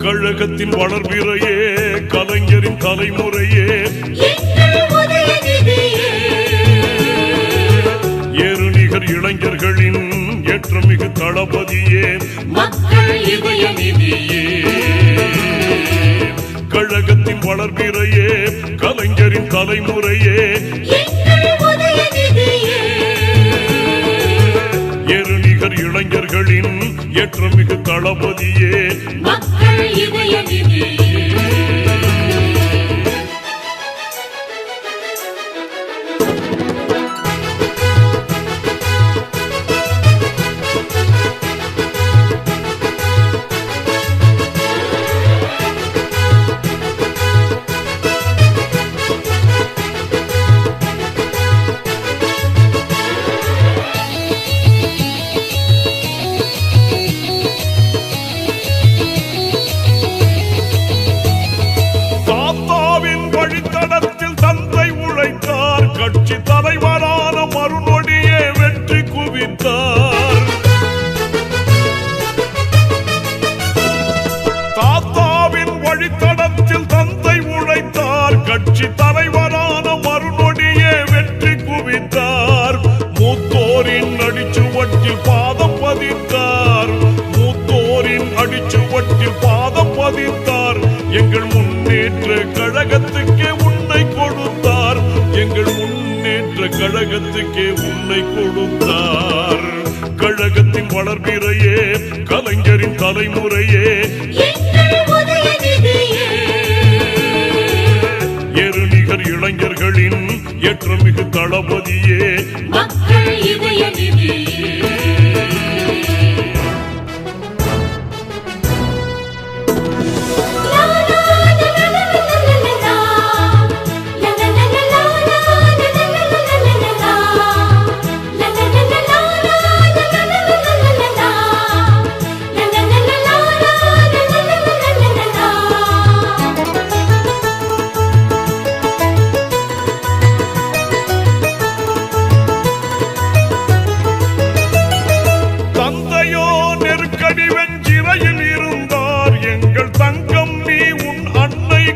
கழகத்தின் வளர்பிறையே, கலைஞரின் தலைமுறையே, ஏறுநிகர் இளைஞர்களின் ஏற்றமிகு தளபதியே, மக்கள் இதய நிதியே. கழகத்தின் வளர்பிறையே, கலைஞரின் தலைமுறையே, ஏறுநிகர் இளைஞர்களின் ஏற்றமிகு தளபதியே, மக்கள் இதய நிதியே. கட்சி தலைவரான மறுநொடியே வெற்றி குவித்தார். தாத்தாவின் வழித்தடத்தில் தந்தை உழைத்தார். கட்சி தலைவரான மறுநொடியே வெற்றி குவித்தார். மூத்தோரின் அடிச்சுவட்டில் பாதம் பதித்தார். மூத்தோரின் அடிச்சுவட்டில் பாதம் பதித்தார். எங்கள் முன்னேற்ற கழகத்துக்கே உன்னை கொடுத்தார். எங்கள் முன்னேற்ற கழகத்துக்கே உன்னை கொடுத்தார். கழகத்தின் வளர்பிறையே, கலைஞரின் தலைமுறையே, ஏறுநிகர் இளைஞர்களின் ஏற்றமிகு தளபதியே, மக்கள் இதய நிதியே.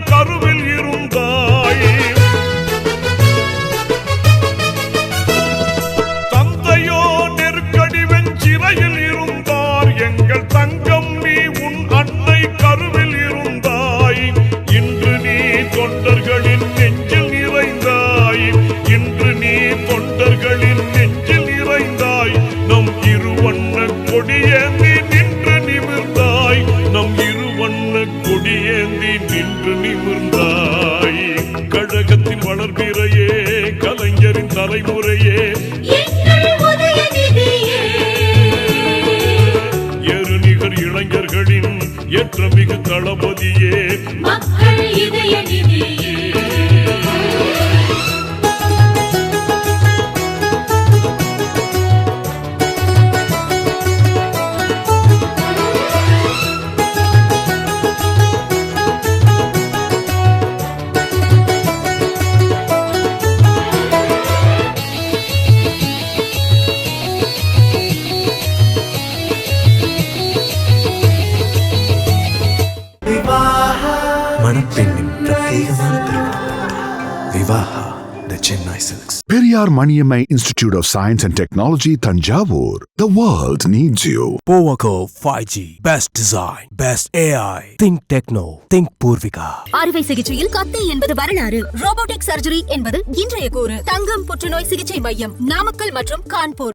கருவில் இருந்தாய். தந்தையோ நெருக்கடி வெஞ்சிறையில் இருந்தார். எங்கள் தங்கம் நீ உன் அன்னை கருவில் இருந்தாய். இன்று நீ தொண்டர்களின் நெஞ்சில் நிறைந்தாய். இன்று நீ தொண்டர்களின் நெஞ்சில் நிறைந்தாய். நம் இருவண்ண கொடியேந்தி நின்று நிமிர்ந்தாய். நம் இருவண்ண கொடியேந்தி நின்று நிமிர்ந்தாய். கழகத்தின் வளர்பிறையே, கலைஞரின் தலைமுறையே, ஏறுநிகர் இளைஞர்களின் ஏற்றமிகு தளபதியே, மக்கள் இதய நிதியே. மணப்பெண்ணின் பிரத்யேகமான திருமணம் Vivaha the Chennai Silks. Periyar Maniammai Institute of Science and Technology, Thanjavur. The world needs you. Powaco 5G. Best design. Best AI. Think Techno. Think Purvika. அறுவை சிகிச்சையில் கத்தை என்பது வரலாறு. ரோபோட்டிக் சர்ஜரி என்பது இன்றைய கூறு. தங்கம் புற்றுநோய் சிகிச்சை மையம் நாமக்கல் மற்றும் கான்பூர்.